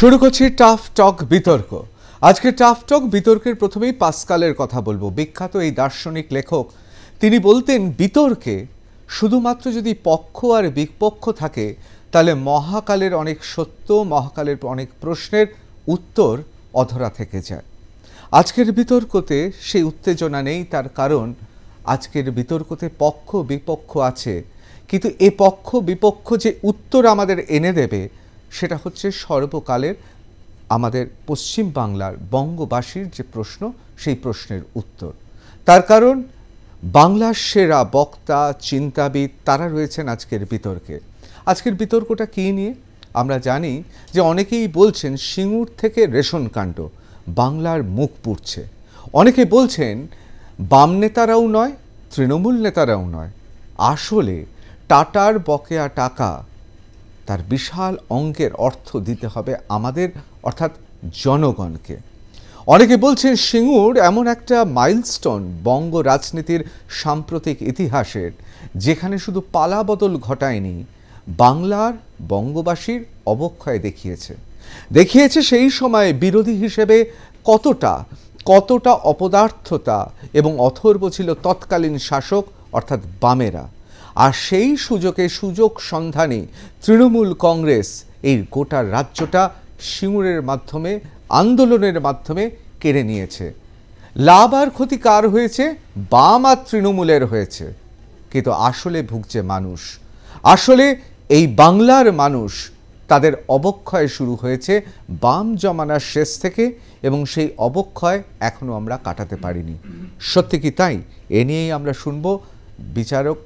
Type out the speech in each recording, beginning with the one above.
শুরু করছি টাফ টক বিতর্ক। আজকে টাফ টক বিতর্কের প্রথমেই পাস্কালের কথা বলবো। বিখ্যাত এই দার্শনিক লেখক, তিনি বলতেন বিতর্কে শুধুমাত্র যদি পক্ষ আর বিপক্ষ থাকে তাহলে মহাকালের অনেক সত্য, মহাকালের অনেক প্রশ্নের উত্তর অধরা থেকে যায়। আজকের বিতর্কতে সেই উত্তেজনা নেই, তার কারণ আজকের বিতর্কতে পক্ষ বিপক্ষ আছে, কিন্তু এ পক্ষ বিপক্ষ যে উত্তর আমাদের এনে দেবে সেটা হচ্ছে সর্বকালের আমাদের পশ্চিম বাংলার বঙ্গবাসীর যে প্রশ্ন, সেই প্রশ্নের উত্তর। তার কারণ বাংলার সেরা বক্তা, চিন্তাবিদ তারা রয়েছেন আজকের বিতর্কে। আজকের বিতর্কটা কী নিয়ে? আমরা জানি যে অনেকেই বলছেন সিঙ্গুর থেকে রেশন কাণ্ড, বাংলার মুখ পুড়ছে। অনেকে বলছেন বাম নেতারাও নয়, তৃণমূল নেতারাও নয়, আসলে টাটার বকেয়া টাকা তার বিশাল অঙ্কের অর্থ দিতে হবে আমাদের, অর্থাৎ জনগণকে। অনেকে বলছেন সিঙ্গুর এমন একটা মাইলস্টোন বঙ্গ রাজনীতির সাম্প্রতিক ইতিহাসের, যেখানে শুধু পালাবদল ঘটায়নি, বাংলার বঙ্গবাসীর অবক্ষয় দেখিয়েছে সেই সময়ে বিরোধী হিসেবে কতটা অপদার্থতা এবং অথর্ব ছিল তৎকালীন শাসক অর্থাৎ বামেরা। আর সেই সুযোগ সন্ধানে তৃণমূল কংগ্রেস এই গোটা রাজ্যটা সিঙ্গুরের মাধ্যমে, আন্দোলনের মাধ্যমে কেড়ে নিয়েছে। লাভ আর ক্ষতি কার হয়েছে? বাম আর তৃণমূলের হয়েছে। কিন্তু আসলে ভুগছে মানুষ, আসলে এই বাংলার মানুষ। তাদের অবক্ষয় শুরু হয়েছে বাম জমানার শেষ থেকে, এবং সেই অবক্ষয় এখনও আমরা কাটাতে পারিনি। সত্যি কি তাই? এ নিয়েই আমরা শুনব বিচারক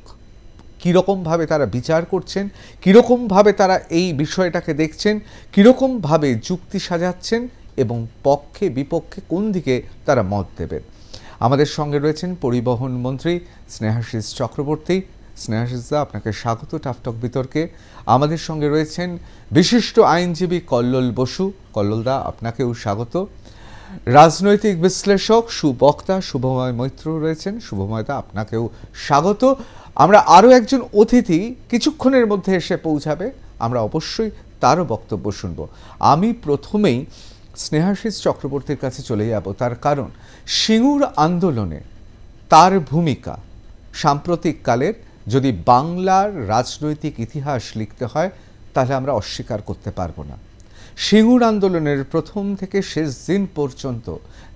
কীরকমভাবে তারা বিচার করছেন, কীরকমভাবে তারা এই বিষয়টাকে দেখছেন, কীরকমভাবে যুক্তি সাজাচ্ছেন এবং পক্ষে বিপক্ষে কোন দিকে তারা মত দেবেন। আমাদের সঙ্গে রয়েছেন পরিবহন মন্ত্রী স্নেহাশিস চক্রবর্তী। স্নেহাশিসদা, আপনাকে স্বাগত টাফটক বিতর্কে। আমাদের সঙ্গে রয়েছেন বিশিষ্ট আইনজীবী কল্লোল বসু। কল্লোলদা, আপনাকেও স্বাগত। রাজনৈতিক বিশ্লেষক সুবক্তা শুভময় মৈত্র রয়েছেন। শুভময়দা, আপনাকেও স্বাগত। আমরা আরও একজন অতিথি কিছুক্ষণের মধ্যে এসে পৌঁছাবে, আমরা অবশ্যই তারও বক্তব্য শুনব। আমি প্রথমেই স্নেহাশিস চক্রবর্তীর কাছে চলে যাব, তার কারণ সিঙ্গুর আন্দোলনে তার ভূমিকা সাম্প্রতিককালের যদি বাংলার রাজনৈতিক ইতিহাস লিখতে হয় তাহলে আমরা অস্বীকার করতে পারবো না। সিঙ্গুর আন্দোলনের প্রথম থেকে শেষ দিন পর্যন্ত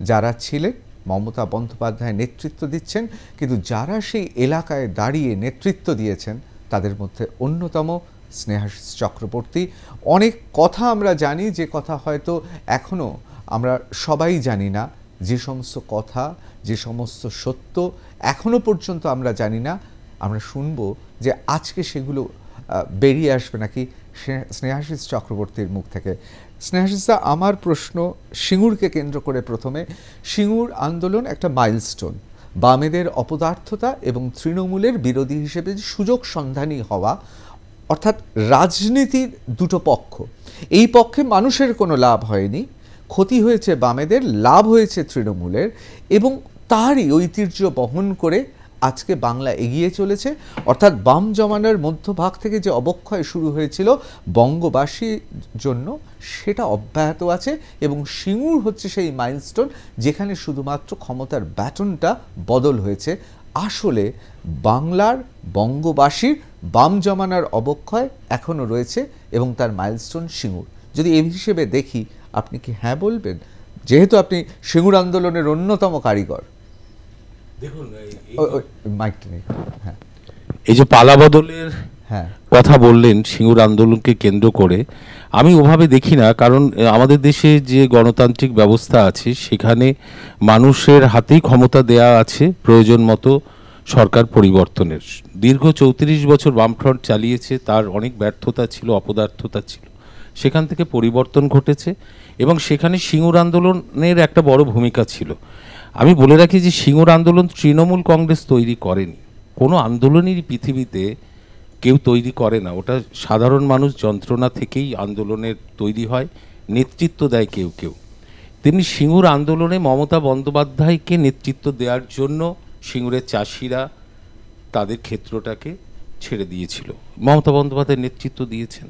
যারা ছিলেন, মমতা বন্দ্যোপাধ্যায় নেতৃত্ব দিচ্ছেন, কিন্তু যারা সেই এলাকায় দাঁড়িয়ে নেতৃত্ব দিয়েছেন তাদের মধ্যে অন্যতম স্নেহাশিস চক্রবর্তী। অনেক কথা আমরা জানি, যে কথা হয়তো এখনও আমরা সবাই জানি না, যে সমস্ত কথা, যে সমস্ত সত্য এখনও পর্যন্ত আমরা জানি না, আমরা শুনব যে আজকে সেগুলো বেরিয়ে আসবে নাকি স্নেহাশিস চক্রবর্তীর মুখ থেকে। স্নেহাশিসদা, আমার প্রশ্ন সিঙ্গুরকে কেন্দ্র করে প্রথমে। সিঙ্গুর আন্দোলন একটা মাইলস্টোন, বামেদের অপদার্থতা এবং তৃণমূলের বিরোধী হিসেবে সুযোগ সন্ধানী হওয়া, অর্থাৎ রাজনীতির দুটো পক্ষ। এই পক্ষে মানুষের কোনো লাভ হয়নি, ক্ষতি হয়েছে বামেদের, লাভ হয়েছে তৃণমূলের, এবং তারই ঐতিহ্য বহন করে আজকে বাংলা এগিয়ে চলেছে। অর্থাৎ বাম জমানার মধ্যভাগ থেকে যে অবক্ষয় শুরু হয়েছিল বঙ্গবাসীর জন্য, সেটা অব্যাহত আছে, এবং সিঙ্গুর হচ্ছে সেই মাইলস্টোন যেখানে শুধুমাত্র ক্ষমতার ব্যাটনটা বদল হয়েছে। আসলে বাংলার বঙ্গবাসীর বাম জমানার অবক্ষয় এখনও রয়েছে এবং তার মাইলস্টোন সিঙ্গুর। যদি এই হিসেবে দেখি, আপনি কি হ্যাঁ বলবেন, যেহেতু আপনি সিঙ্গুর আন্দোলনের অন্যতম কারিগর? দেখুন, এই যে পালাবদলের কথা বললেন সিঙ্গুর আন্দোলনকে কেন্দ্র করে, আমি ওভাবে দেখি না। কারণ আমাদের দেশে যে গণতান্ত্রিক ব্যবস্থা আছে সেখানে মানুষের হাতেই ক্ষমতা দেয়া আছে প্রয়োজন মতো সরকার পরিবর্তনের। দীর্ঘ 34 বছর বামফ্রন্ট চালিয়েছে, তার অনেক ব্যর্থতা ছিল, অপদার্থতা ছিল, সেখান থেকে পরিবর্তন ঘটেছে এবং সেখানে সিঙ্গুর আন্দোলনের একটা বড় ভূমিকা ছিল। আমি বলে রাখি যে সিঙ্গুর আন্দোলন তৃণমূল কংগ্রেস তৈরি করেনি, কোনো আন্দোলনেরই পৃথিবীতে কেউ তৈরি করে না। ওটা সাধারণ মানুষ যন্ত্রণা থেকেই আন্দোলনের তৈরি হয়, নেতৃত্ব দেয় কেউ কেউ। তেমনি সিঙ্গুর আন্দোলনে মমতা বন্দ্যোপাধ্যায়কে নেতৃত্ব দেওয়ার জন্য সিঙ্গুরের চাষিরা তাদের ক্ষেত্রটাকে ছেড়ে দিয়েছিল, মমতা বন্দ্যোপাধ্যায় নেতৃত্ব দিয়েছেন।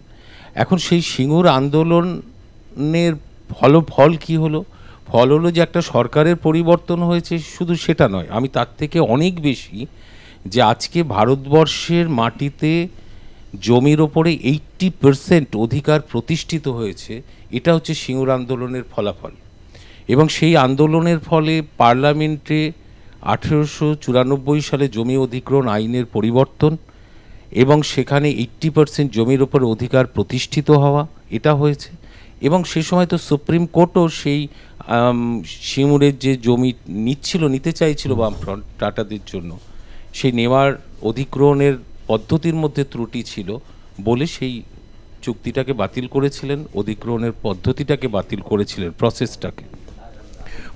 এখন সেই সিঙ্গুর আন্দোলন আন্দোলনের ফল কি হলো? ফল হলো যে একটা সরকারের পরিবর্তন হয়েছে, শুধু সেটা নয়, আমি তার থেকে অনেক বেশি যে আজকে ভারতবর্ষের মাটিতে জমির ওপরে 80% অধিকার প্রতিষ্ঠিত হয়েছে। এটা হচ্ছে সিঙ্গুর আন্দোলনের ফলাফল। এবং সেই আন্দোলনের ফলে পার্লামেন্টে 1894 সালে জমি অধিগ্রহণ আইনের পরিবর্তন এবং সেখানে 80% জমির ওপর অধিকার প্রতিষ্ঠিত হওয়া, এটা হয়েছে। এবং সে সময় তো সুপ্রিম কোর্টও সেই সিঙ্গুরের যে জমি নিতে চাইছিল বামফ্রন্ট টাটাদের জন্য, সেই নেওয়ার অধিগ্রহণের পদ্ধতির মধ্যে ত্রুটি ছিল বলে সেই চুক্তিটাকে বাতিল করেছিলেন, অধিগ্রহণের পদ্ধতিটাকে বাতিল করেছিলেন, প্রসেসটাকে।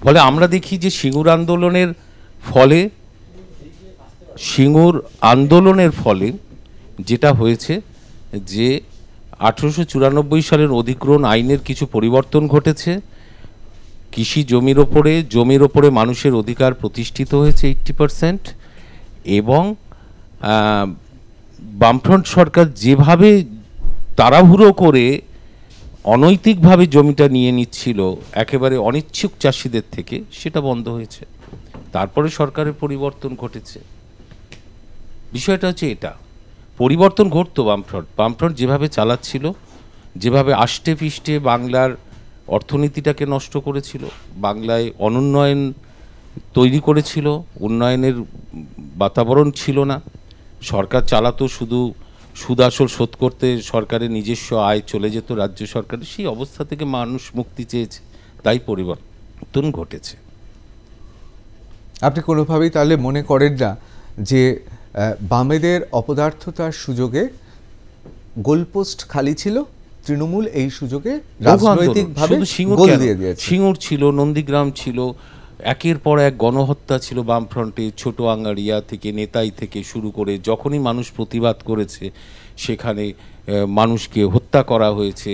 ফলে আমরা দেখি যে সিঙ্গুর আন্দোলনের ফলে যেটা হয়েছে যে 1894 সালের অধিগ্রহণ আইনের কিছু পরিবর্তন ঘটেছে। কৃষি জমির ওপরে মানুষের অধিকার প্রতিষ্ঠিত হয়েছে 80%। এবং বামফ্রন্ট সরকার যেভাবে তাড়াহুড়ো করে অনৈতিকভাবে জমিটা নিয়ে নিচ্ছিল একেবারে অনিচ্ছুক চাষিদের থেকে, সেটা বন্ধ হয়েছে। তারপরে সরকারের পরিবর্তন ঘটেছে। বিষয়টা হচ্ছে এটা, পরিবর্তন ঘটতো বামফ্রন্ট যেভাবে চালাচ্ছিল, যেভাবে আষ্টে পৃষ্ঠে বাংলার অর্থনীতিটাকে নষ্ট করেছিল, বাংলায় অনুন্নয়ন তৈরি করেছিল, উন্নয়নের বাতাবরণ ছিল না, সরকার চালাতো শুধু সুদ আসল শোধ করতে, সরকারের নিজস্ব আয় চলে যেত রাজ্য সরকারের, সেই অবস্থা থেকে মানুষ মুক্তি চেয়েছে, তাই পরিবর্তন ঘটেছে। আপনি কোনোভাবেই তাহলে মনে করেন না যে বামেদের অপদার্থতার সুযোগে গোলপোস্ট খালি ছিল, তৃণমূল এই সুযোগে রাজনৈতিকভাবে গোল দিয়ে দিয়েছে? সিঙ্গুর ছিল, নন্দীগ্রাম ছিল, একের পর এক গণহত্যা ছিল বামফ্রন্টে, ছোট আঙ্গারিয়া থেকে নেতাই থেকে শুরু করে যখনই মানুষ প্রতিবাদ করেছে সেখানে মানুষকে হত্যা করা হয়েছে।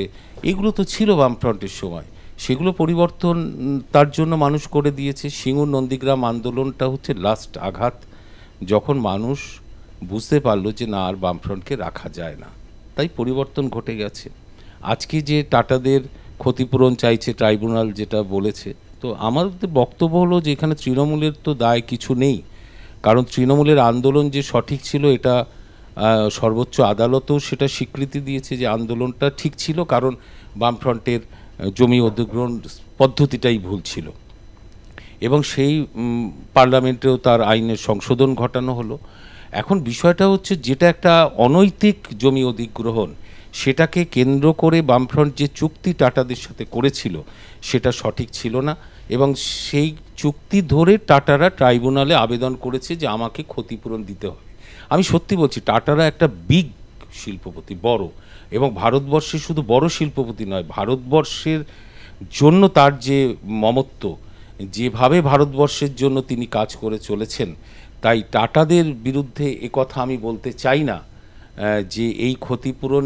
এগুলো তো ছিল বামফ্রন্টের সময়, সেগুলো পরিবর্তন তার জন্য মানুষ করে দিয়েছে। সিঙ্গুর নন্দীগ্রাম আন্দোলনটা হচ্ছে লাস্ট আঘাত, যখন মানুষ বুঝতে পারলো যে না, আর বামফ্রন্টকে রাখা যায় না, তাই পরিবর্তন ঘটে গেছে। আজকে যে টাটাদের ক্ষতিপূরণ চাইছে ট্রাইব্যুনাল, যেটা বলেছে, তো আমাদের বক্তব্য হলো যে এখানে তৃণমূলের তো দায় কিছু নেই, কারণ তৃণমূলের আন্দোলন যে সঠিক ছিল এটা সর্বোচ্চ আদালতও সেটা স্বীকৃতি দিয়েছে যে আন্দোলনটা ঠিক ছিল, কারণ বামফ্রন্টের জমি অধিগ্রহণ পদ্ধতিটাই ভুল ছিল। এবং সেই পার্লামেন্টেও তার আইনের সংশোধন ঘটানো হলো। এখন বিষয়টা হচ্ছে, যেটা একটা অনৈতিক জমি অধিগ্রহণ, সেটাকে কেন্দ্র করে বামফ্রন্ট যে চুক্তি টাটাদের সাথে করেছিল সেটা সঠিক ছিল না, এবং সেই চুক্তি ধরে টাটারা ট্রাইব্যুনালে আবেদন করেছে যে আমাকে ক্ষতিপূরণ দিতে হবে। আমি সত্যি বলছি, টাটারা একটা বিগ শিল্পপতি, বড়, এবং ভারতবর্ষে শুধু বড় শিল্পপতি নয়, ভারতবর্ষের জন্য তার যে মমত্ব, যেভাবে ভারতবর্ষের জন্য তিনি কাজ করে চলেছেন, তাই টাটাদের বিরুদ্ধে একথা আমি বলতে চাই না যে এই ক্ষতিপূরণ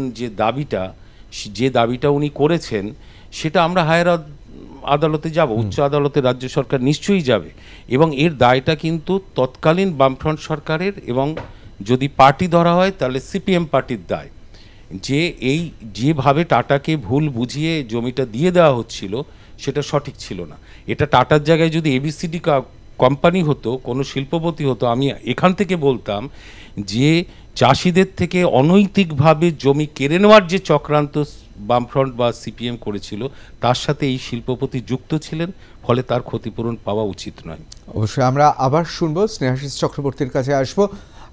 যে দাবিটা উনি করেছেন, সেটা আমরা হায়ার আদালতে যাব, উচ্চ আদালতে রাজ্য সরকার নিশ্চয়ই যাবে, এবং এর দায়টা কিন্তু তৎকালীন বামফ্রন্ট সরকারের, এবং যদি পার্টি ধরা হয় তাহলে সিপিএম পার্টির দায়, যে এই যেভাবে টাটাকে ভুল বুঝিয়ে জমিটা দিয়ে দেওয়া হচ্ছিল সেটা সঠিক ছিল না। এটা টাটার জায়গায় যদি এবিসিডি কোম্পানি হতো, কোনো শিল্পপতি হতো, আমি এখান থেকে বলতাম যে চাষিদের থেকে অনৈতিকভাবে জমি কেড়ে নেওয়ার যে চক্রান্ত বামফ্রন্ট বা সিপিএম করেছিল, তার সাথে এই শিল্পপতি যুক্ত ছিলেন, ফলে তার ক্ষতিপূরণ পাওয়া উচিত নয়। অবশ্যই আমরা আবার শুনবো, স্নেহাশিস চক্রবর্তীর কাছে আসবো।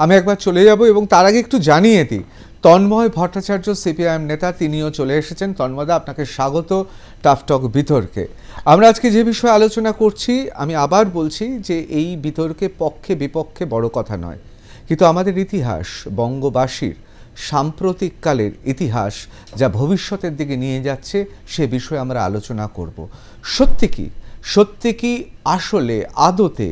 আমি একবার চলে যাব, এবং তার আগে একটু জানিয়ে দিই, তন্ময় ভট্টাচার্য সিপিআইএম নেতা, তিনিও চলে এসেছেন। তন্ময়দা, আপনাকে স্বাগত টাফ টক বিতর্কে। আমরা আজকে যে বিষয়ে আলোচনা করছি, আমি আবার বলছি যে এই বিতর্কে পক্ষে বিপক্ষে বড় কথা নয়, কিন্তু আমাদের ইতিহাস, বঙ্গবাসীর সাম্প্রতিককালের ইতিহাস যা ভবিষ্যতের দিকে নিয়ে যাচ্ছে, সে বিষয়ে আমরা আলোচনা করব। সত্যি কি আসলে আদতে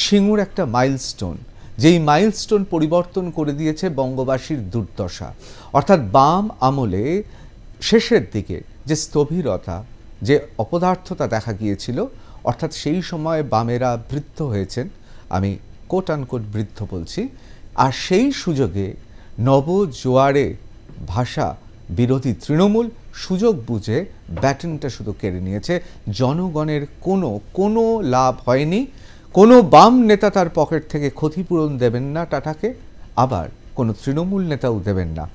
সিঙ্গুর একটা মাইলস্টোন, যেই মাইলস্টোন পরিবর্তন করে দিয়েছে বঙ্গবাসীর দুর্দশা? অর্থাৎ বাম আমলে শেষের দিকে যে স্থবিরতা, যে অপদার্থতা দেখা গিয়েছিল, অর্থাৎ সেই সময় বামেরা বৃদ্ধ হয়েছেন, আমি কোট আনকোট বৃদ্ধ বলছি, আর সেই সুযোগে নবজোয়ারে ভাষা বিরোধী তৃণমূল সুযোগ বুঝে ব্যাটনটা শুধু কেড়ে নিয়েছে। জনগণের কোনো লাভ হয়নি। কোনো বাম নেতা তার পকেট থেকে ক্ষতিপূরণ দেবেন না টাটাকে, আবার কোনো তৃণমূল নেতাও দেবেন না।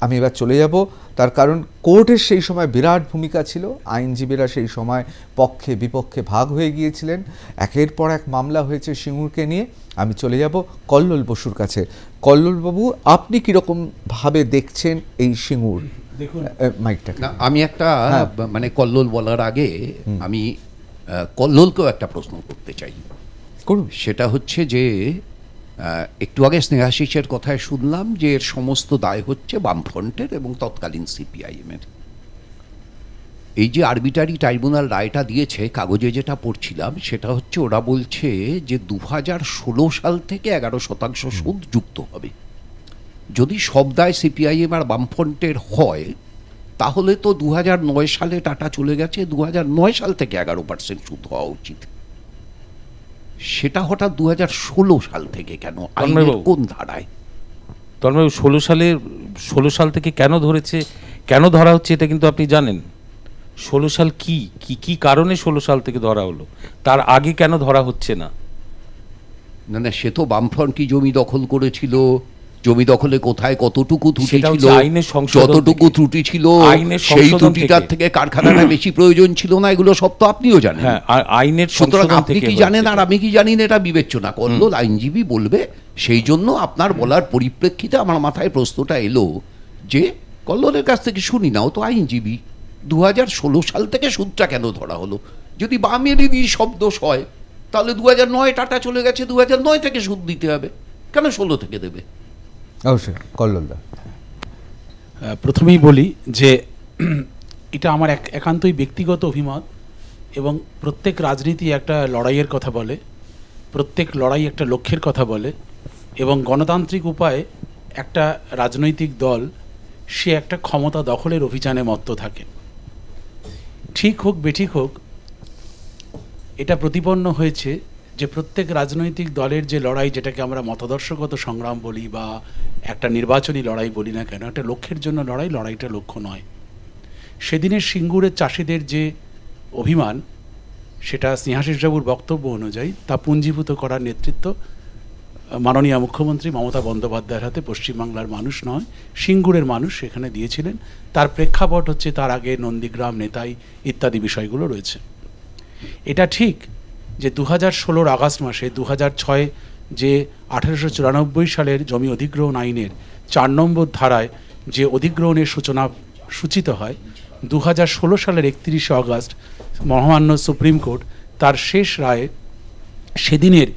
আমি এবার চলে যাব, তার কারণ কোর্টের সেই সময় বিরাট ভূমিকা ছিল। আইনজীবীরা সেই সময় পক্ষে বিপক্ষে ভাগ হয়ে গিয়েছিলেন। একের পর এক মামলা হয়েছে সিঙ্গুরকে নিয়ে। আমি চলে যাব কল্লোল বসুর কাছে। কল্লোলবাবু, আপনি কীরকম ভাবে দেখছেন এই সিঙ্গুর? দেখুন, মাইকটা আমি একটা মানে কল্লোল বলার আগে আমি কল্লোলকেও একটা প্রশ্ন করতে চাই। করুন। সেটা হচ্ছে যে একটু আগে স্নেহাশিসের কথায় শুনলাম যে এর সমস্ত দায় হচ্ছে বামফ্রন্টের এবং তৎকালীন সিপিআইএমের। এই যে আরবিটারি ট্রাইব্যুনাল রায়টা দিয়েছে, কাগজে যেটা পড়ছিলাম সেটা হচ্ছে ওরা বলছে যে 2016 সাল থেকে 11% সুদ যুক্ত হবে। যদি সব দায় সিপিআইএম আর বামফ্রন্টের হয় তাহলে তো 2009 সালে টাটা চলে গেছে, 2009 সাল থেকে 11% সুদ হওয়া উচিত। সেটা হঠাৎ 2016 সাল থেকে কেন? আইনের কোন ধারায়? তন্ময়, 16 সাল থেকে কেন ধরেছে, কেন ধরা হচ্ছে এটা কিন্তু আপনি জানেন। 16 সাল কি কারণে 16 সাল থেকে ধরা হলো, তার আগে কেন ধরা হচ্ছে না? না, সে তো বামফ্রন্ট কি জমি দখল করেছিল, জমি দখলে কোথায় কতটুকু ত্রুটি ছিল, যতটুকু ত্রুটি ছিল সেই ত্রুটিটার থেকে কারখানাটা বেশি প্রয়োজন ছিল না, এগুলো সব তো আপনিও জানেন। হ্যাঁ, আইনের সুতরাং আপনি কি জানেন আর আমি কি জানি না এটা বিবেচ্য না। কল্লোল আইনজীবী বলবে, সেই জন্য আপনার বলার পরিপ্রেক্ষিতে আমার মাথায় প্রশ্নটা এলো যে কল্লোলের কাছ থেকে শুনি না, ও তো আইনজীবী। 2016 সাল থেকে সুদটা কেন ধরা হলো? যদি বামেরই সব দোষ হয় তাহলে 2009 টাটা চলে গেছে, 2009 থেকে সুদ দিতে হবে, কেন 16 থেকে দেবে? অবশ্যই কল্লোলদা। প্রথমেই বলি যে এটা আমার একান্তই ব্যক্তিগত অভিমত, এবং প্রত্যেক রাজনীতি একটা লড়াইয়ের কথা বলে, প্রত্যেক লড়াই একটা লক্ষ্যের কথা বলে, এবং গণতান্ত্রিক উপায়ে একটা রাজনৈতিক দল সে একটা ক্ষমতা দখলের অভিযানে মত্ত থাকে। ঠিক হোক বেঠিক হোক, এটা প্রতিপন্ন হয়েছে যে প্রত্যেক রাজনৈতিক দলের যে লড়াই, যেটাকে আমরা মতাদর্শগত সংগ্রাম বলি বা একটা নির্বাচনী লড়াই বলি না কেন, একটা লক্ষ্যের জন্য লড়াই, লড়াইটা লক্ষ্য নয়। সেদিনের সিঙ্গুরের চাষিদের যে অভিমান, সেটা স্নেহাশিসবাবুর বক্তব্য অনুযায়ী তা পুঞ্জীভূত করার নেতৃত্ব মাননীয় মুখ্যমন্ত্রী মমতা বন্দ্যোপাধ্যায়ের হাতে পশ্চিমবাংলার মানুষ নয়, সিঙ্গুরের মানুষ সেখানে দিয়েছিলেন। তার প্রেক্ষাপট হচ্ছে তার আগে নন্দীগ্রাম, নেতাই ইত্যাদি বিষয়গুলো রয়েছে। এটা ঠিক যে 2016 আগস্ট মাসে 2006 যে 1894 সালের জমি অধিগ্রহণ আইনের 4 নম্বর ধারায় যে অধিগ্রহণের সূচনা সূচিত হয়, 2016 সালের 31 আগস্ট মহামান্য সুপ্রিম কোর্ট তার শেষ রায়ে সেদিনের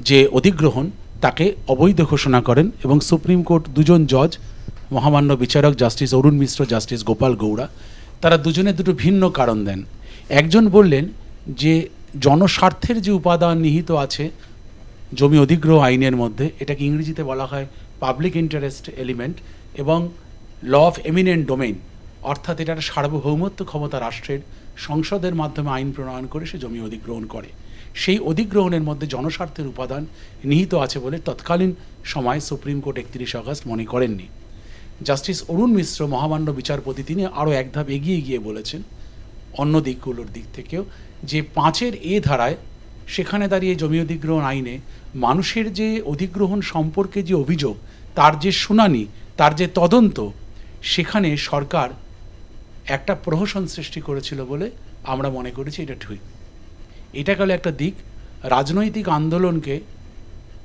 যে অধিগ্রহণ তাকে অবৈধ ঘোষণা করেন, এবং সুপ্রিম কোর্ট দুজন জজ, মহামান্য বিচারক জাস্টিস অরুণ মিশ্র, জাস্টিস গোপাল গৌড়া, তারা দুজনে দুটো ভিন্ন কারণ দেন। একজন বললেন যে জনস্বার্থের যে উপাদান নিহিত আছে জমি অধিগ্রহ আইনের মধ্যে, এটাকে ইংরেজিতে বলা হয় পাবলিক ইন্টারেস্ট এলিমেন্ট, এবং ল অফ এমিনেন্ট ডোমেইন, অর্থাৎ এটা একটা সার্বভৌমত্ব ক্ষমতা রাষ্ট্রের, সংসদের মাধ্যমে আইন প্রণয়ন করে সে জমি অধিগ্রহণ করে। সেই অধিগ্রহণের মধ্যে জনস্বার্থের উপাদান নিহিত আছে বলে তৎকালীন সময় সুপ্রিম কোর্ট 31 আগস্ট মনে করেননি। জাস্টিস অরুণ মিশ্র মহামান্য বিচারপতি, তিনি আরও এক ধাপ এগিয়ে গিয়ে বলেছেন অন্য দিকগুলোর দিক থেকেও, যে 5 এ ধারায় সেখানে দাঁড়িয়ে জমি অধিগ্রহণ আইনে মানুষের যে অধিগ্রহণ সম্পর্কে যে অভিযোগ, তার যে শুনানি, তার যে তদন্ত, সেখানে সরকার একটা প্রহসন সৃষ্টি করেছিল বলে আমরা মনে করেছি এটা ঠিক। এটা গেল একটা দিক। রাজনৈতিক আন্দোলনকে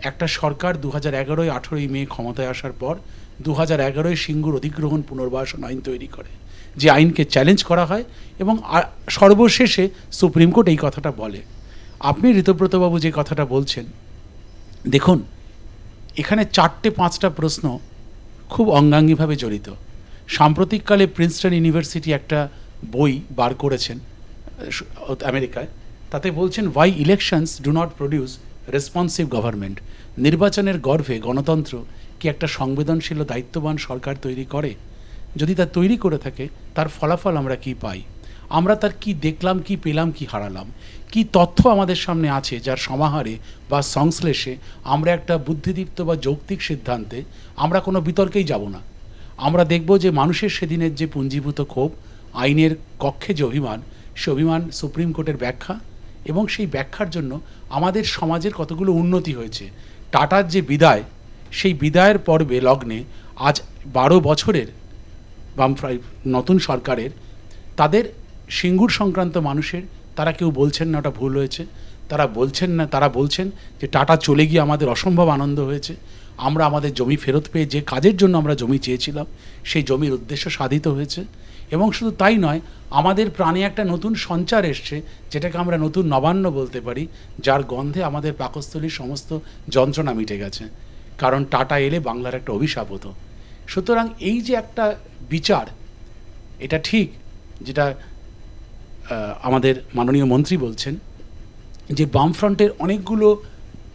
একটা সরকার 2011-18 মে ক্ষমতায় আসার পর 2011 সিঙ্গুর অধিগ্রহণ পুনর্বাসন আইন তৈরি করে, যে আইনকে চ্যালেঞ্জ করা হয়, এবং সর্বশেষে সুপ্রিম কোর্ট এই কথাটা বলে। আপনি ঋতব্রতবাবু যে কথাটা বলছেন, দেখুন এখানে 4-5টা প্রশ্ন খুব অঙ্গাঙ্গিভাবে জড়িত। সাম্প্রতিককালে প্রিন্সটন ইউনিভার্সিটি একটা বই বার করেছেন আমেরিকায়, তাতে বলছেন why elections do not produce responsive government. নির্বাচনের গর্ভে গণতন্ত্র কি একটা সংবেদনশীল দায়িত্ববান সরকার তৈরি করে? যদি তা তৈরি করে থাকে, তার ফলাফল আমরা কি পাই? আমরা তার কি দেখলাম, কি পেলাম, কি হারালাম? কি তথ্য আমাদের সামনে আছে যার সমাহারে বা সংশ্লেষে আমরা একটা বুদ্ধিদীপ্ত বা যৌক্তিক সিদ্ধান্তে আমরা কোনো বিতর্কেই যাব না। আমরা দেখব যে মানুষের সেদিনের যে পুঞ্জীভূত ক্ষোভ, আইনের কক্ষে যে অভিমান, সে অভিমান সুপ্রিম কোর্টের ব্যাখ্যা, এবং সেই ব্যাখ্যার জন্য আমাদের সমাজের কতগুলো উন্নতি হয়েছে। টাটার যে বিদায়, সেই বিদায়ের পর্বে লগ্নে আজ 12 বছরের নতুন সরকারের, তাদের সিঙ্গুর সংক্রান্ত মানুষের, তারা কেউ বলছেন না ওটা ভুল হয়েছে, তারা বলছেন না, তারা বলছেন যে টাটা চলে গিয়ে আমাদের অসম্ভব আনন্দ হয়েছে, আমরা আমাদের জমি ফেরত পেয়ে যে কাজের জন্য আমরা জমি চেয়েছিলাম সেই জমির উদ্দেশ্য সাধিত হয়েছে। এবং শুধু তাই নয়, আমাদের প্রাণে একটা নতুন সঞ্চার এসছে, যেটাকে আমরা নতুন নবান্ন বলতে পারি, যার গন্ধে আমাদের পাকস্থলীর সমস্ত যন্ত্রণা মিটে গেছে। কারণ টাটা এলে বাংলার একটা অভিশাপ হতো। সুতরাং এই যে একটা বিচার, এটা ঠিক যেটা আমাদের মাননীয় মন্ত্রী বলছেন যে বামফ্রন্টের অনেকগুলো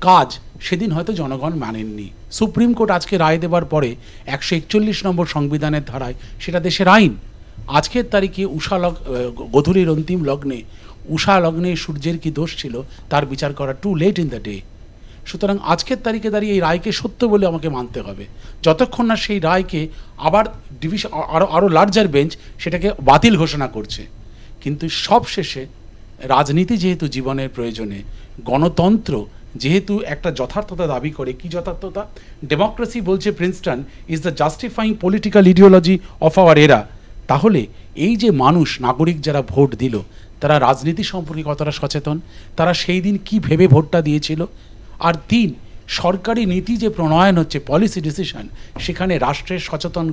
কাজ সেদিন হয়তো জনগণ মানেননি। সুপ্রিম কোর্ট আজকে রায় দেবার পরে 141 নম্বর সংবিধানের ধারায় সেটা দেশের আইন। আজকের তারিখে গধূলির অন্তিম লগ্নে সূর্যের কি দোষ ছিল তার বিচার করা too late in the day. সুতরাং আজকের তারিখে দাঁড়িয়ে এই রায়কে সত্য বলে আমাকে মানতে হবে, যতক্ষণ না সেই রায়কে আবার ডিভিশন আরও লার্জার বেঞ্চ সেটাকে বাতিল ঘোষণা করছে। কিন্তু সবশেষে রাজনীতি যেহেতু জীবনের প্রয়োজনে, গণতন্ত্র যেহেতু একটা যথার্থতা দাবি করে, কি যথার্থতা? ডেমোক্রেসি বলছে Princeton is the justifying political ideology of our era. তাহলে এই যে মানুষ, নাগরিক যারা ভোট দিল, তারা রাজনীতি সম্পর্কে কতটা সচেতন, তারা সেই দিন কি ভেবে ভোটটা দিয়েছিল? আর 3, সরকারি নীতি যে প্রণয়ন হচ্ছে, পলিসি ডিসিশন, সেখানে রাষ্ট্রের সচেতন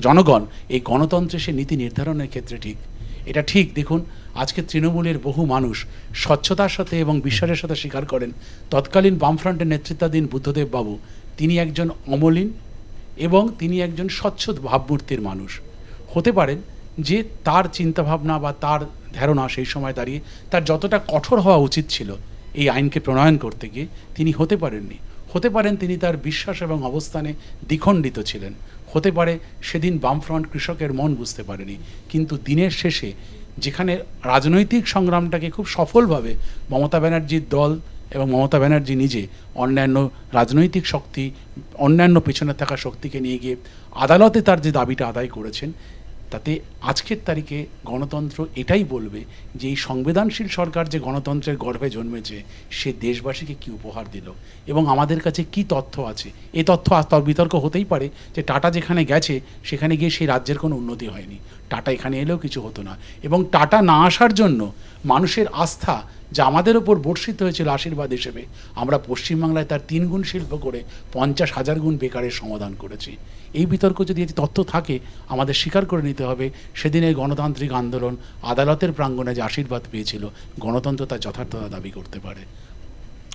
জনগণ এই গণতন্ত্রে সে নীতি নির্ধারণের ক্ষেত্রে ঠিক। এটা ঠিক দেখুন, আজকে তৃণমূলের বহু মানুষ স্বচ্ছতার সাথে এবং বিশ্বাসের সাথে স্বীকার করেন তৎকালীন বামফ্রন্টের নেতৃত্বাধীন বুদ্ধদেব বাবু, তিনি একজন অমলিন এবং তিনি একজন স্বচ্ছ ভাবমূর্তির মানুষ। হতে পারেন যে তার চিন্তাভাবনা বা তার ধারণা সেই সময় দাঁড়িয়ে তার যতটা কঠোর হওয়া উচিত ছিল এই আইনকে প্রণয়ন করতে গিয়ে, তিনি হতে পারেননি। হতে পারেন তিনি তার বিশ্বাস এবং অবস্থানে দ্বিখণ্ডিত ছিলেন। হতে পারে সেদিন বামফ্রন্ট কৃষকের মন বুঝতে পারেনি। কিন্তু দিনের শেষে যেখানে রাজনৈতিক সংগ্রামটাকে খুব সফলভাবে মমতা ব্যানার্জির দল এবং মমতা ব্যানার্জি নিজে অন্যান্য রাজনৈতিক শক্তি, অন্যান্য পেছনে থাকা শক্তিকে নিয়ে গিয়ে আদালতে তার যে দাবিটা আদায় করেছেন, তাতে আজকের তারিখে গণতন্ত্র এটাই বলবে যে এই সংবেদনশীল সরকার যে গণতন্ত্রের গর্ভে জন্মেছে, সে দেশবাসীকে কি উপহার দিল এবং আমাদের কাছে কি তথ্য আছে। এই তথ্য বিতর্ক হতেই পারে যে টাটা যেখানে গেছে সেখানে গিয়ে সেই রাজ্যের কোনো উন্নতি হয়নি, টাটা এখানে এলেও কিছু হতো না, এবং টাটা না আসার জন্য মানুষের আস্থা যা আমাদের ওপর বর্ষিত হয়েছিল আশীর্বাদ হিসেবে, আমরা পশ্চিমবাংলায় তার 3 গুণ শিল্প করে 50,000 গুণ বেকারের সমাধান করেছি। এই বিতর্ক যদি তথ্য থাকে, আমাদের স্বীকার করে নিতে হবে সেদিনের গণতান্ত্রিক আন্দোলন আদালতের প্রাঙ্গণে যে আশীর্বাদ পেয়েছিল, গণতন্ত্র তার যথার্থতা দাবি করতে পারে।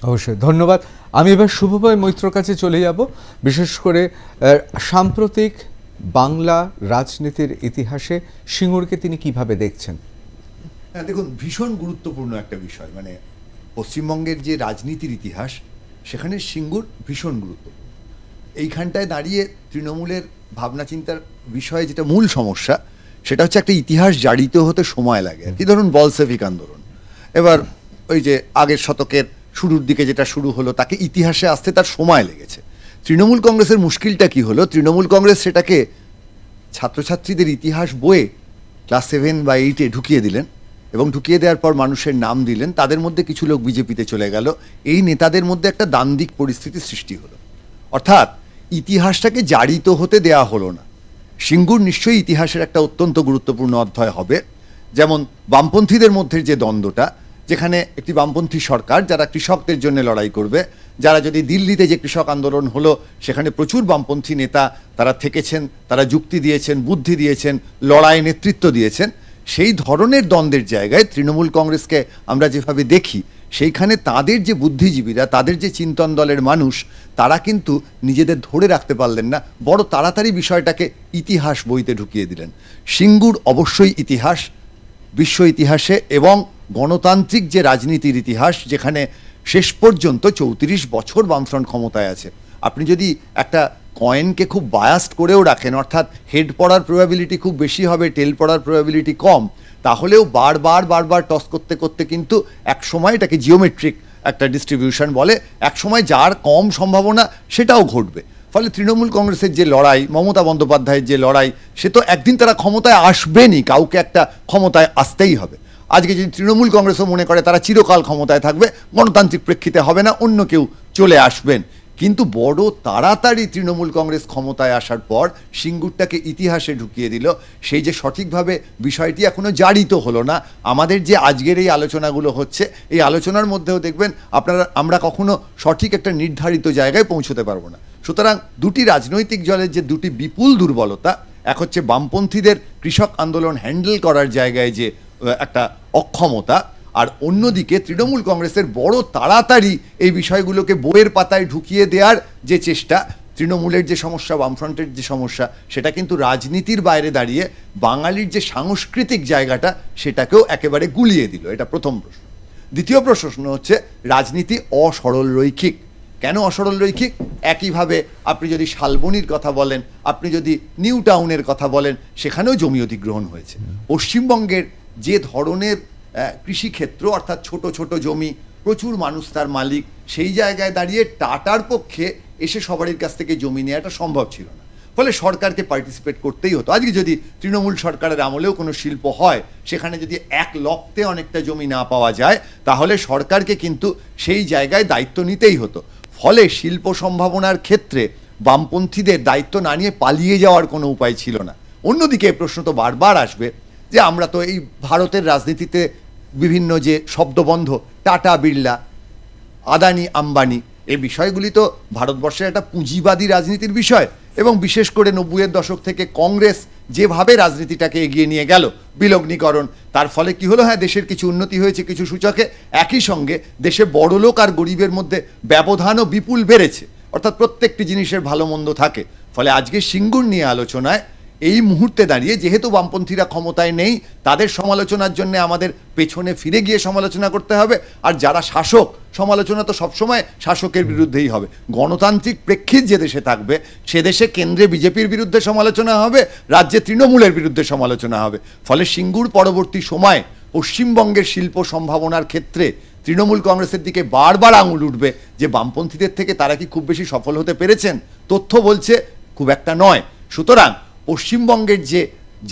অবশ্যই, ধন্যবাদ। আমি এবার শুভময় মৈত্রর কাছে চলে যাব। বিশেষ করে সাম্প্রতিক বাংলা রাজনীতির ইতিহাসে সিঙ্গুরকে তিনি কিভাবে দেখছেন? হ্যাঁ, দেখুন, ভীষণ গুরুত্বপূর্ণ একটা বিষয়। মানে পশ্চিমবঙ্গের যে রাজনীতির ইতিহাস, সেখানে সিঙ্গুর ভীষণ গুরুত্বপূর্ণ। এইখানটায় দাঁড়িয়ে তৃণমূলের ভাবনা চিন্তার বিষয়ে যেটা মূল সমস্যা, সেটা হচ্ছে একটা ইতিহাস জারিত হতে সময় লাগে আর কি। ধরুন বলসেভিক আন্দোলন, এবার ওই যে আগের শতকের শুরুর দিকে যেটা শুরু হলো, তাকে ইতিহাসে আসতে তার সময় লেগেছে। তৃণমূল কংগ্রেসের মুশকিলটা কি হলো, তৃণমূল কংগ্রেস সেটাকে ছাত্রছাত্রীদের ইতিহাস বইয়ে ক্লাস 7 বা 8-এ ঢুকিয়ে দিলেন, এবং ঢুকিয়ে দেওয়ার পর মানুষের নাম দিলেন, তাদের মধ্যে কিছু লোক বিজেপিতে চলে গেল, এই নেতাদের মধ্যে একটা দ্বান্দ্বিক পরিস্থিতির সৃষ্টি হলো। অর্থাৎ ইতিহাসটাকে জারিত হতে দেয়া হলো না। সিঙ্গুর নিশ্চয়ই ইতিহাসের একটা অত্যন্ত গুরুত্বপূর্ণ অধ্যায় হবে। যেমন বামপন্থীদের মধ্যে যে দ্বন্দ্বটা, যেখানে একটি বামপন্থী সরকার যারা কৃষকদের জন্য লড়াই করবে, যারা যদি দিল্লিতে যে কৃষক আন্দোলন হলো সেখানে প্রচুর বামপন্থী নেতা তারা থেকেছেন, তারা যুক্তি দিয়েছেন, বুদ্ধি দিয়েছেন, লড়াই নেতৃত্ব দিয়েছেন, সেই ধরনের দ্বন্দ্বের জায়গায় তৃণমূল কংগ্রেসকে আমরা যেভাবে দেখি, সেইখানে তাদের যে বুদ্ধিজীবীরা, তাদের যে চিন্তন দলের মানুষ, তারা কিন্তু নিজেদের ধরে রাখতে পারলেন না, বড় তাড়াতাড়ি বিষয়টাকে ইতিহাস বইতে ঢুকিয়ে দিলেন। সিঙ্গুর অবশ্যই ইতিহাস, বিশ্ব ইতিহাসে, এবং গণতান্ত্রিক যে রাজনীতির ইতিহাস, যেখানে শেষ পর্যন্ত 34 বছর বামফ্রন্ট ক্ষমতায় আছে। আপনি যদি একটা কয়েনকে খুব বায়াস্ট করেও রাখেন, অর্থাৎ হেড পড়ার প্রবাবিলিটি খুব বেশি হবে, টেল পড়ার প্রবাবিলিটি কম, তাহলেও বারবার টস করতে করতে কিন্তু এক সময় এটাকে জিওমেট্রিক একটা ডিস্ট্রিবিউশন বলে, এক সময় যার কম সম্ভাবনা সেটাও ঘটবে। ফলে তৃণমূল কংগ্রেসের যে লড়াই, মমতা বন্দ্যোপাধ্যায়ের যে লড়াই, সে তো একদিন তারা ক্ষমতায় আসবেনই, কাউকে একটা ক্ষমতায় আসতেই হবে। আজকে যদি তৃণমূল কংগ্রেসও মনে করে তারা চিরকাল ক্ষমতায় থাকবে, গণতান্ত্রিক প্রেক্ষিতে হবে না, অন্য কেউ চলে আসবেন, কিন্তু বড় তাড়াতাড়ি তৃণমূল কংগ্রেস ক্ষমতায় আসার পর সিঙ্গুরটাকে ইতিহাসে ঢুকিয়ে দিল। সেই যে সঠিকভাবে বিষয়টি এখনো জারিত হলো না। আমাদের যে আজকের এই আলোচনাগুলো হচ্ছে, এই আলোচনার মধ্যেও দেখবেন আমরা কখনো সঠিক একটা নির্ধারিত জায়গায় পৌঁছতে পারবো না। সুতরাং দুটি রাজনৈতিক দলের যে দুটি বিপুল দুর্বলতা, এক হচ্ছে বামপন্থীদের কৃষক আন্দোলন হ্যান্ডেল করার জায়গায় যে একটা অক্ষমতা, আর অন্যদিকে তৃণমূল কংগ্রেসের বড় তাড়াতাড়ি এই বিষয়গুলোকে বইয়ের পাতায় ঢুকিয়ে দেওয়ার যে চেষ্টা। তৃণমূলের যে সমস্যা, বামফ্রন্টের যে সমস্যা, সেটা কিন্তু রাজনীতির বাইরে দাঁড়িয়ে বাঙালির যে সাংস্কৃতিক জায়গাটা সেটাকেও একেবারে গুলিয়ে দিল। এটা প্রথম প্রশ্ন। দ্বিতীয় প্রশ্ন হচ্ছে রাজনীতি অসরল রৈখিক। কেন অসরল রৈখিক? একইভাবে আপনি যদি শালবনির কথা বলেন, আপনি যদি নিউ টাউনের কথা বলেন, সেখানেও জমি অধিগ্রহণ হয়েছে। পশ্চিমবঙ্গের যে ধরনের কৃষিক্ষেত্র, অর্থাৎ ছোট ছোট জমি, প্রচুর মানুষ তার মালিক, সেই জায়গায় দাঁড়িয়ে টাটার পক্ষে এসে সবারই কাছ থেকে জমি নেওয়াটা সম্ভব ছিল না। ফলে সরকারকে পার্টিসিপেট করতেই হতো। আজকে যদি তৃণমূল সরকারের আমলেও কোনো শিল্প হয়, সেখানে যদি এক লক্ষে অনেকটা জমি না পাওয়া যায়, তাহলে সরকারকে কিন্তু সেই জায়গায় দায়িত্ব নিতেই হতো। ফলে শিল্প সম্ভাবনার ক্ষেত্রে বামপন্থীদের দায়িত্ব না নিয়ে পালিয়ে যাওয়ার কোনো উপায় ছিল না। অন্যদিকে এই প্রশ্ন তো বারবার আসবে যে আমরা তো এই ভারতের রাজনীতিতে বিভিন্ন যে শব্দবন্ধ, টাটা বিড়লা, আদানি আম্বানি, এই বিষয়গুলি তো ভারতবর্ষের একটা পুঁজিবাদী রাজনীতির বিষয়, এবং বিশেষ করে 90-এর দশক থেকে কংগ্রেস যেভাবে রাজনীতিটাকে এগিয়ে নিয়ে গেল, বিলগ্নীকরণ, তার ফলে কি হলো? হ্যাঁ, দেশের কিছু উন্নতি হয়েছে কিছু সূচকে, একই সঙ্গে দেশে বড়লোক আর গরিবের মধ্যে ব্যবধানও বিপুল বেড়েছে, অর্থাৎ প্রত্যেকটি জিনিসের ভালো মন্দ থাকে। ফলে আজকে সিঙ্গুর নিয়ে আলোচনায় এই মুহূর্তে দাঁড়িয়ে যেহেতু বামপন্থীরা ক্ষমতায় নেই, তাদের সমালোচনার জন্য আমাদের পেছনে ফিরে গিয়ে সমালোচনা করতে হবে, আর যারা শাসক, সমালোচনা তো সবসময় শাসকের বিরুদ্ধেই হবে। গণতান্ত্রিক প্রেক্ষিত যে দেশে থাকবে, সে দেশে কেন্দ্রে বিজেপির বিরুদ্ধে সমালোচনা হবে, রাজ্যে তৃণমূলের বিরুদ্ধে সমালোচনা হবে। ফলে সিঙ্গুর পরবর্তী সময় পশ্চিমবঙ্গের শিল্প সম্ভাবনার ক্ষেত্রে তৃণমূল কংগ্রেসের দিকে বারবার আঙুল উঠবে যে বামপন্থীদের থেকে তারা কি খুব বেশি সফল হতে পেরেছেন? তথ্য বলছে খুব একটা নয়। সুতরাং পশ্চিমবঙ্গের যে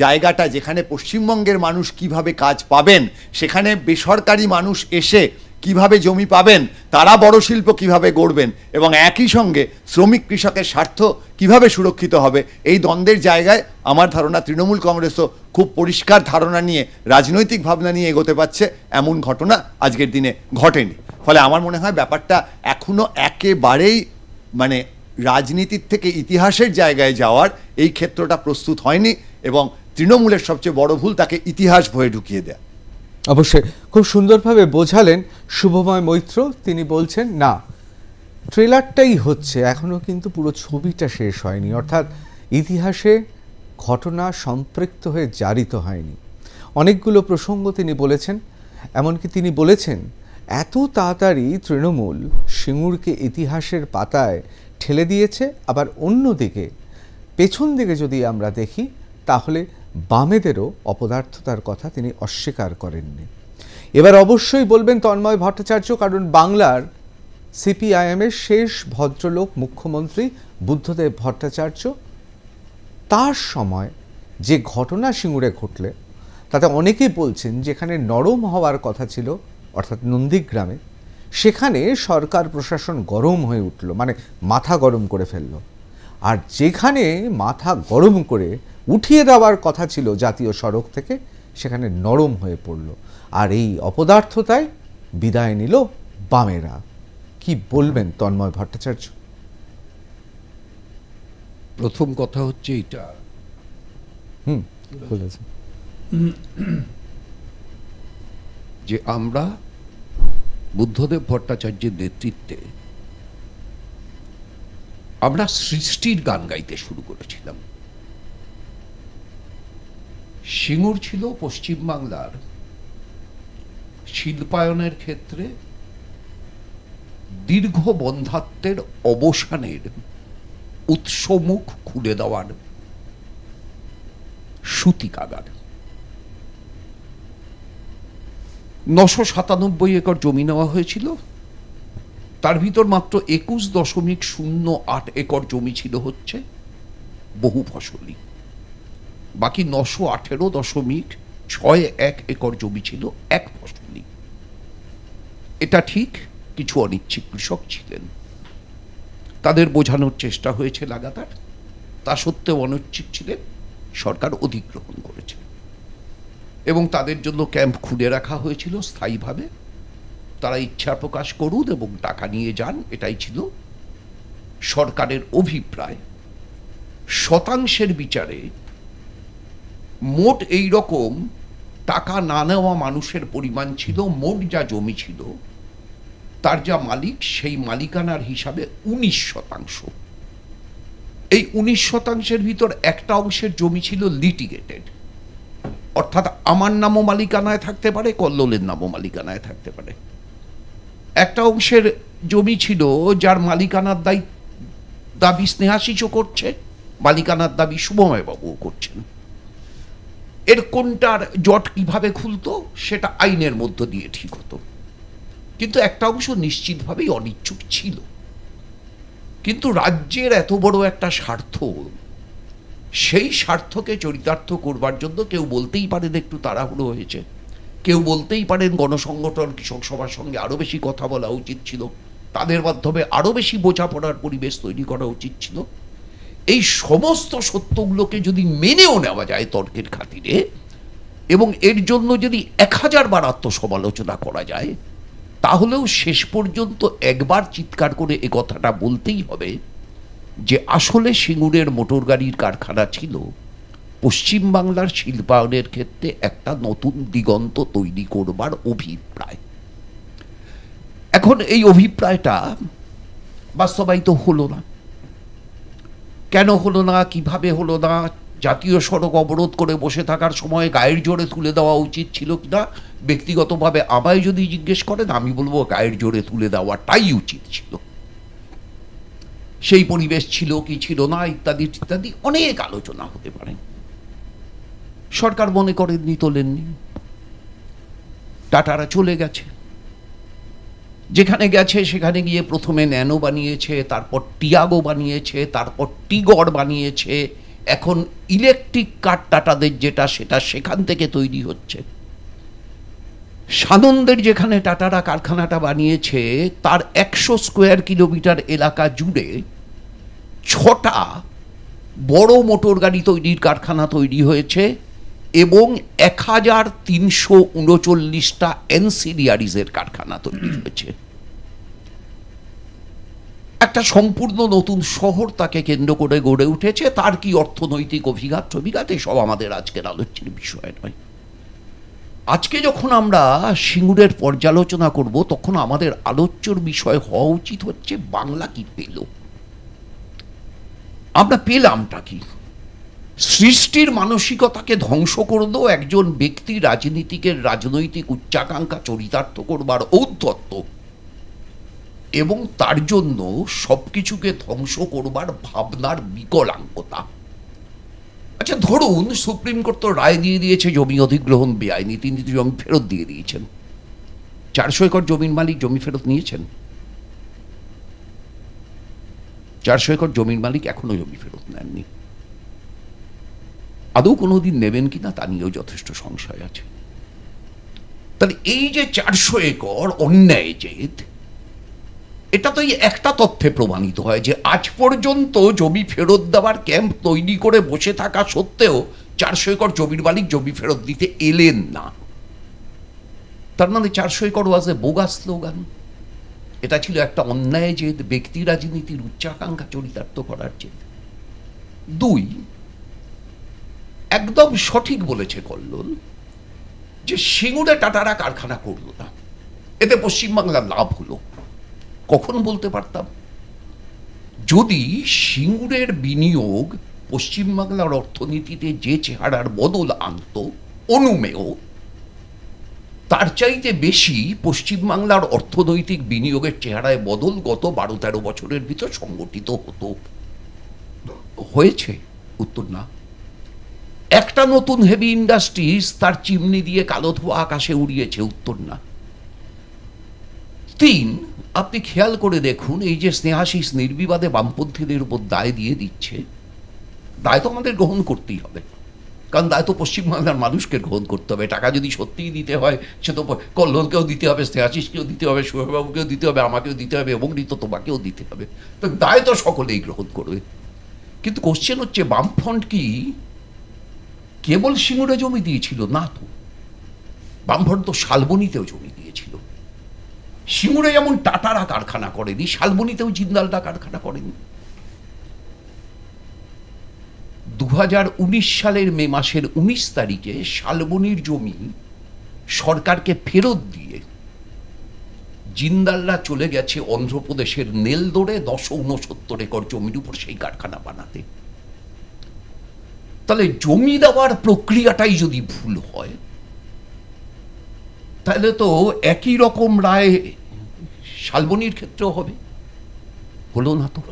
জায়গাটা, যেখানে পশ্চিমবঙ্গের মানুষ কিভাবে কাজ পাবেন, সেখানে বেসরকারি মানুষ এসে কিভাবে জমি পাবেন, তারা বড় শিল্প কিভাবে গড়বেন, এবং একই সঙ্গে শ্রমিক কৃষকের স্বার্থ কিভাবে সুরক্ষিত হবে, এই দ্বন্দ্বের জায়গায় আমার ধারণা তৃণমূল কংগ্রেসও খুব পরিষ্কার ধারণা নিয়ে, রাজনৈতিক ভাবনা নিয়ে এগোতে পারছে, এমন ঘটনা আজকের দিনে ঘটেনি। ফলে আমার মনে হয় ব্যাপারটা এখনো একেবারেই মানে রাজনীতির থেকে ইতিহাসের জায়গায় যাওয়ার এই ক্ষেত্রটা প্রস্তুত হয়নি, এবং তৃণমূলের সবচেয়ে বড় ভুল তাকে ইতিহাস ভয়ে ঢুকিয়ে দেয়া। অবশ্যই খুব সুন্দরভাবে বোঝালেন শুভময় মৈত্র। তিনি বলছেন না, ট্রেলারটাই হচ্ছে, এখনো কিন্তু পুরো ছবিটা শেষ হয়নি, অর্থাৎ ইতিহাসে ঘটনা সম্পৃক্ত হয়ে জারিত হয়নি। অনেকগুলো প্রসঙ্গ তিনি বলেছেন, এমনকি তিনি বলেছেন এত তাড়াতাড়ি তৃণমূল সিঙ্গুরকে ইতিহাসের পাতায় ঠেলে দিয়েছে। আবার অন্যদিকে পেছন দিকে যদি আমরা দেখি, তাহলে বামেদেরও অপদার্থতার কথা তিনি অস্বীকার করেননি। এবার অবশ্যই বলবেন তন্ময় ভট্টাচার্য, কারণ বাংলার সিপিআইএমের শেষ ভদ্রলোক মুখ্যমন্ত্রী বুদ্ধদেব ভট্টাচার্য, তার সময় যে ঘটনা সিঙ্গুরে ঘটলে তাতে অনেকেই বলছেন যেখানে নরম হওয়ার কথা ছিল, অর্থাৎ নন্দীগ্রামে, সেখানে সরকার প্রশাসন গরম হয়ে উঠল, মানে মাথা গরম করে ফেলল। আর যেখানে মাথা গরম করে উঠিয়ে দেওয়ার কথা ছিল জাতীয় সড়ক থেকে, সেখানে নরম হয়ে পড়ল। আর এই অপদার্থতায় বিদায় নিল বামেরা। কি বলবেন তন্ময় ভট্টাচার্য? প্রথম কথা হচ্ছে এটা, বলেছেন যে আমরা বুদ্ধদেব ভট্টাচার্যের নেতৃত্বে আমরা সৃষ্টির গান গাইতে শুরু করেছিলাম। সিঙ্গুর ছিল পশ্চিমবাংলার শিল্পায়নের ক্ষেত্রে দীর্ঘ বন্ধাত্বের অবসানের উৎসমুখ খুলে দেওয়ার সূতিকাগার। 997 একর জমি নেওয়া হয়েছিল, তার ভিতর মাত্র 21.08 একর জমি ছিল হচ্ছে বহু ফসলি, বাকি 918.61 একর জমি ছিল এক ফসলি। এটা ঠিক, কিছু অনিচ্ছুক কৃষক ছিলেন, তাদের বোঝানোর চেষ্টা হয়েছে লাগাতার, তা সত্ত্বেও অনিচ্ছুক ছিলেন, সরকার অধিগ্রহণ করেছে এবং তাদের জন্য ক্যাম্প খুলে রাখা হয়েছিল স্থায়ীভাবে। তারা ইচ্ছা প্রকাশ করুন এবং টাকা নিয়ে যান, এটাই ছিল সরকারের অভিপ্রায়। শতাংশের বিচারে মোট এই রকম টাকা না নেওয়া মানুষের পরিমাণ ছিল, মোট যা জমি ছিল তার যা মালিক, সেই মালিকানার হিসাবে 19%। এই 19%-এর ভিতর একটা অংশের জমি ছিল লিটিগেটেড, অর্থাৎ আমার নামও মালিকানায় থাকতে পারে, কল্লোলের নামও মালিকানায় থাকতে পারে। একটা অংশের জমি ছিল যার মালিকানার দাবি স্নেহাশিসও করছে, মালিকানার দাবি শুভময় বাবুও করছেন। এর কোনটার জট কিভাবে খুলতো সেটা আইনের মধ্য দিয়ে ঠিক হতো, কিন্তু একটা অংশ নিশ্চিতভাবেই অনিচ্ছুক ছিল। কিন্তু রাজ্যের এত বড় একটা স্বার্থ, সেই স্বার্থকে চরিতার্থ করবার জন্য কেউ বলতেই পারেন একটু তাড়াহুড়ো হয়েছে, কেউ বলতেই পারেন গণসংগঠন কৃষক সভার সঙ্গে আরো বেশি কথা বলা উচিত ছিল, তাদের মাধ্যমে আরো বেশি বোঝাপড়ার পরিবেশ তৈরি করা উচিত ছিল। এই সমস্ত সত্যগুলোকে যদি মেনেও নেওয়া যায় তর্কের খাতিরে, এবং এর জন্য যদি 1000 বার আত্মসমালোচনা করা যায়, তাহলেও শেষ পর্যন্ত একবার চিৎকার করে এ কথাটা বলতেই হবে যে আসলে সিঙ্গুরের মোটর গাড়ির কারখানা ছিল পশ্চিমবাংলার শিল্পায়নের ক্ষেত্রে একটা নতুন দিগন্ত তৈরি করবার অভিপ্রায়। এখন এই অভিপ্রায়টা বাস্তবায়িত হলো না। কেন হলো না, কিভাবে হলো না? জাতীয় সড়ক অবরোধ করে বসে থাকার সময় গায়ের জোরে তুলে দেওয়া উচিত ছিল কিনা, ব্যক্তিগতভাবে আমায় যদি জিজ্ঞেস করেন আমি বলবো গায়ের জোরে তুলে দেওয়াটাই উচিত ছিল। সেই পরিবেশ ছিল কি ছিল না ইত্যাদি ইত্যাদি অনেক আলোচনা হতে পারে। সরকার মনে করেননি, তোলেননি, টাটারা চলে গেছে। যেখানে গেছে সেখানে গিয়ে প্রথমে ন্যানো বানিয়েছে, তারপর টিয়াগো বানিয়েছে, তারপর টিগর বানিয়েছে, এখন ইলেকট্রিক কার টাটাদের যেটা সেটা সেখান থেকে তৈরি হচ্ছে। সানন্দের যেখানে টাটারা কারখানাটা বানিয়েছে তার 100 স্কোয়ার কিলোমিটার এলাকা জুড়ে 6টা বড় মোটর গাড়ি তৈরির কারখানা তৈরি হয়েছে এবং 1339টা এনসিডিআরিজের কারখানা তৈরি হয়েছে। একটা সম্পূর্ণ নতুন শহর তাকে কেন্দ্র করে গড়ে উঠেছে। তার কি অর্থনৈতিক অভিঘাত এসব আমাদের আজকের আলোচ্যের বিষয় নয়। আজকে যখন আমরা সিঙ্গুরের পর্যালোচনা করব তখন আমাদের আলোচ্যর বিষয় হওয়া উচিত হচ্ছে বাংলা কি পেল, আমরা পেলামটা কি। সৃষ্টির মানসিকতাকে ধ্বংস করলো একজন ব্যক্তি রাজনীতিকের রাজনৈতিক উচ্চাকাঙ্ক্ষা চরিতার্থ করবার ঔদ্ধত্য, এবং তার জন্য সবকিছুকে ধ্বংস করবার ভাবনার বিকলাঙ্গতা। আচ্ছা ধরুন সুপ্রিম কোর্ট তো রায় দিয়ে দিয়েছে জমি অধিগ্রহণ বেআইনি, তিনি জমি ফেরত দিয়ে দিয়েছেন। 400 একর জমির মালিক জমি ফেরত নিয়েছেন? 400 একর জমির মালিক এখনো জমি ফেরত নেননি। আদৌ কোনোদিন নেবেন কিনা তা নিয়েও যথেষ্ট সংশয় আছে। তাহলে এই যে 400 একর অন্যায় জেদ, এটা তো একটা তথ্যে প্রমাণিত হয় যে আজ পর্যন্ত জমি ফেরত দেওয়ার ক্যাম্প তৈরি করে বসে থাকা সত্ত্বেও 400 একর জমির মালিক জমি ফেরত দিতে এলেন না। তার মানে 400 একর ওয়াজ এ বোগাস স্লোগান। এটা ছিল একটা অন্যায় জেদ, ব্যক্তি রাজনীতির উচ্চাকাঙ্ক্ষা চরিতার্থ করার জেদ। 2, একদম সঠিক বলেছে কল্লোল যে সিঙ্গুরে টাটারা কারখানা করলো না, এতে পশ্চিমবাংলার লাভ হলো। কখন বলতে পারতাম? যদি সিঙ্গুরের বিনিয়োগ পশ্চিমবাংলার অর্থনীতিতে যে চেহারার বদল আনত অনুমেয়, তার চাইতে বেশি পশ্চিমবাংলার অর্থনৈতিক বিনিয়োগের চেহারায় বদল গত 12-13 বছরের ভিতর সংগঠিত হতো। হয়েছে? উত্তর না। একটা নতুন হেভি ইন্ডাস্ট্রিজ তার চিমনি দিয়ে কালো ধোঁয়া আকাশে উড়িয়েছে? উত্তর না। 3, আপনি খেয়াল করে দেখুন, এই যে স্নেহাশিস নির্বিবাদে বামপন্থীদের উপর দায় দিয়ে দিচ্ছে, দায় তো আমাদের গ্রহণ করতেই হবে, কারণ দায় তো পশ্চিমবাংলার মানুষকে গ্রহণ করতে হবে। টাকা যদি সত্যিই দিতে হয়, সে তো কল্লোলকেও দিতে হবে, স্নেহাশিসকেও দিতে হবে, সুহেবাবুকেও দিতে হবে, আমাকেও দিতে হবে, এবং তো তোমাকেও দিতে হবে। তো দায় তো সকলেই গ্রহণ করবে। কিন্তু কোশ্চেন হচ্ছে, বামফ্রন্ট কি কেবল সিঙ্গুরে জমি দিয়েছিল? না তো, বামফ্রন্ট তো শালবনীতেও জমি দিয়েছিল। সিঙ্গুরে যেমন টাটারা কারখানা করেনি, শালবনীতেও জিন্দালরা কারখানা করেনি। 2019 সালের মে মাসের 19 তারিখে শালবনীর জমি সরকারকে ফেরত দিয়ে জিন্দালরা চলে গেছে অন্ধ্রপ্রদেশের নেলদোরে 169 একর জমির উপর সেই কারখানা বানাতে। তাহলে জমি দেওয়ার প্রক্রিয়াটাই যদি ভুল হয়, তাহলে তো একই রকম রায় শালবনীর ক্ষেত্রেও হবে। হলো না তো,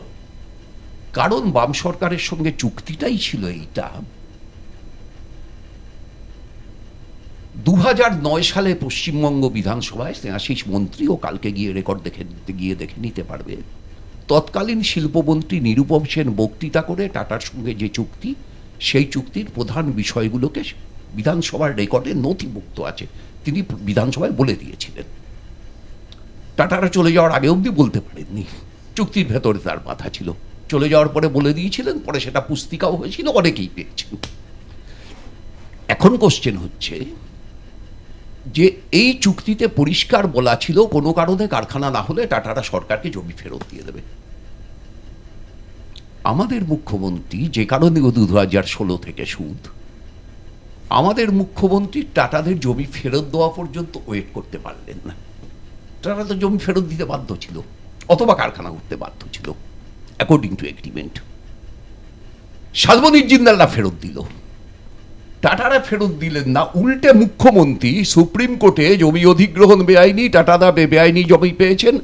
কারণ বাম সরকারের সঙ্গে চুক্তিটাই ছিল এইটা। 2009 সালে পশ্চিমবঙ্গ বিধানসভায় স্নেহাশিস মন্ত্রী, ও কালকে গিয়ে রেকর্ড দেখে নিতে পারবে, তৎকালীন শিল্পমন্ত্রী নিরুপম সেন বক্তৃতা করে টাটার সঙ্গে যে চুক্তি, সেই চুক্তির প্রধান বিষয়গুলোকে বিধানসভার রেকর্ডে নথিভুক্ত আছে, তিনি বিধানসভায় বলে দিয়েছিলেন। টাটারা চলে যাওয়ার আগে অবধি বলতে পারেননি, চুক্তির ভেতরে তার মাথা ছিল। চলে যাওয়ার পরে বলে দিয়েছিলেন, পরে সেটা পুস্তিকাও হয়েছিল, অনেকেই পেয়েছেন। এখন কোশ্চেন হচ্ছে যে এই চুক্তিতে পরিষ্কার বলা ছিল কোনো কারণে কারখানা না হলে টাটারা সরকারকে জমি ফেরত দিয়ে দেবে। আমাদের মুখ্যমন্ত্রী যে কারণে 2016 থেকে সুদ, আমাদের মুখ্যমন্ত্রী টাটাদের জমি ফেরত দেওয়া পর্যন্ত ওয়েট করতে পারলেন না। টাটা তো জমি ফেরত দিতে বাধ্য ছিল, অথবা কারখানা করতে বাধ্য ছিল অ্যাকর্ডিং টু এগ্রিমেন্ট। শালবনীর জিন্দালরা ফেরত দিল, টাটারা ফেরত দিলেন না। উল্টে মুখ্যমন্ত্রী সুপ্রিম কোর্টে জমি অধিগ্রহণ বেআইনি, টাটারা বেআইনি জমি পেয়েছেন,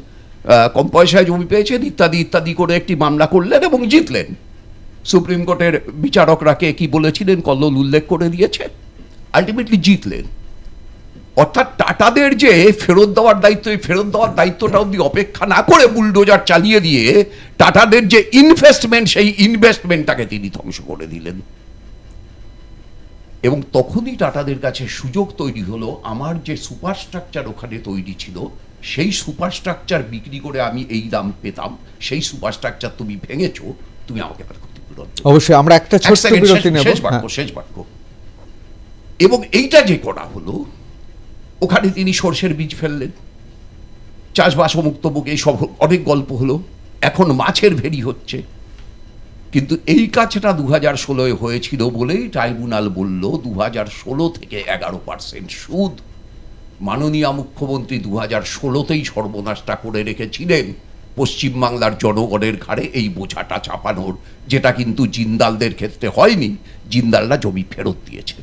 কম পয়সায় জমি পেয়েছেন, ইত্যাদি ইত্যাদি করে একটি মামলা করলেন এবং জিতলেন। সুপ্রিম কোর্টের বিচারকরা কে কি বলেছিলেন কল্লোল উল্লেখ করে দিয়েছে, আলটিমেটলি জিতলেন। অর্থাৎ টাটাদের যে ফেরত দেওয়ার দায়িত্ব, এই ফেরত দেওয়ার দায়িত্বটা অবধি অপেক্ষা না করে বুলডোজার চালিয়ে দিয়ে টাটাদের যে ইনভেস্টমেন্ট, সেই ইনভেস্টমেন্টটাকে তিনি ধ্বংস করে দিলেন। এবং তখনই টাটাদের কাছে সুযোগ তৈরি হলো, আমার যে সুপারস্ট্রাকচার ওখানে তৈরি ছিল, সেই সুপারস্ট্রাকচার বিক্রি করে আমি এই দাম পেতাম, সেই সুপারস্ট্রাকচার তুমি ভেঙেছো, তুমি আমাকে তার ক্ষতিপূরণ। অবশ্যই আমরা একটা ছোট্ট বিরতি নেব। শেষ বাক্য। এবং এইটা যে করা হলো, ওখানে তিনি সর্ষের বীজ ফেললেন, চাষবাস মুক্তবুক, এই সব অনেক গল্প হলো। এখন মাছের ভেরি হচ্ছে। কিন্তু এই কাজটা 2016 হয়েছিল বলেই ট্রাইব্যুনাল বলল 2016 থেকে 11% সুদ। মাননীয় মুখ্যমন্ত্রী 2016তেই সর্বনাশটা করে রেখেছিলেন পশ্চিমবাংলার জনগণের ঘাড়ে এই বোঝাটা চাপানোর, যেটা কিন্তু জিন্দালদের ক্ষেত্রে হয়নি। জিন্দালরা জমি ফেরত দিয়েছে।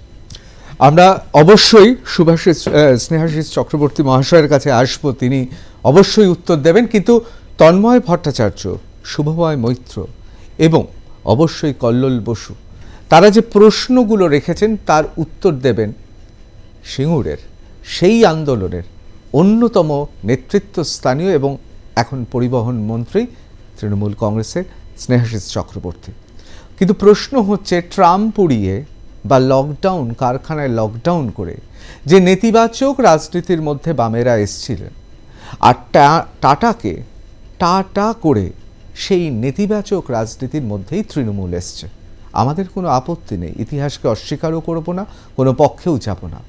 আমরা অবশ্যই স্নেহাশিস চক্রবর্তী মহাশয়ের কাছে আসবো, তিনি অবশ্যই উত্তর দেবেন। কিন্তু তন্ময় ভট্টাচার্য, শুভময় মৈত্র এবং অবশ্যই কল্লোল বসু, তারা যে প্রশ্নগুলো রেখেছেন তার উত্তর দেবেন সিঙ্গুরের সেই আন্দোলনের অন্যতম নেতৃত্বস্থানীয় এবং এখন পরিবহন মন্ত্রী তৃণমূল কংগ্রেসের স্নেহাশিস চক্রবর্তী। কিন্তু প্রশ্ন হচ্ছে, ট্রাম পুড়িয়ে বা লকডাউন, কারখানায় লকডাউন করে যে নেতিবাচক রাজনীতির মধ্যে বামেরা এসেছিলেন, আর টাটাকে টাটা করে সেই নেতিবাচক রাজনীতির মধ্যেই তৃণমূল এসছে। আমাদের কোনো আপত্তি নেই, ইতিহাসকে অস্বীকারও করব না, কোনো পক্ষেও যাব না।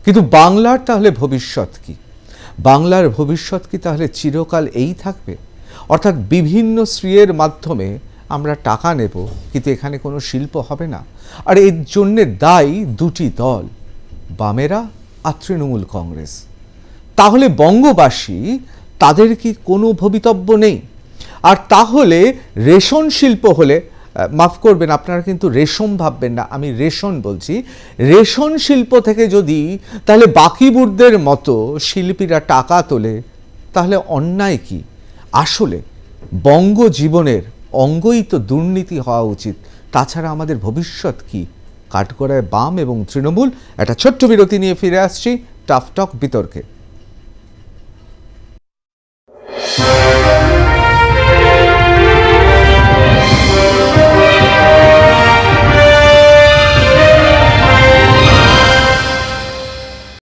কিন্তু বাংলার তাহলে ভবিষ্যৎ কি? বাংলার ভবিষ্যৎ কি তাহলে চিরকাল এই থাকবে? অর্থাৎ বিভিন্ন শ্রীয়ের মাধ্যমে আমরা টাকা নেব, কিন্তু এখানে কোনো শিল্প হবে না। আর এর জন্যে দায়ী দুটি দল, বামেরা আর তৃণমূল কংগ্রেস। তাহলে বঙ্গবাসী, তাদের কি কোনো ভবিতব্য নেই? আর তাহলে রেশন শিল্প হলে, মাফ করবেন আপনারা কিন্তু রেশম ভাববেন না, আমি রেশন বলছি, রেশন শিল্প থেকে যদি তাহলে বাকিবুরদের মতো শিল্পীরা টাকা তোলে, তাহলে অন্যায় কি? আসলে বঙ্গ জীবনের অঙ্গই তো দুর্নীতি হওয়া উচিত, তাছাড়া আমাদের ভবিষ্যৎ কি? কাঠগড়ায় বাম এবং তৃণমূল। একটা ছোট্ট বিরতি নিয়ে ফিরে আসছি টাফ টক বিতর্কে।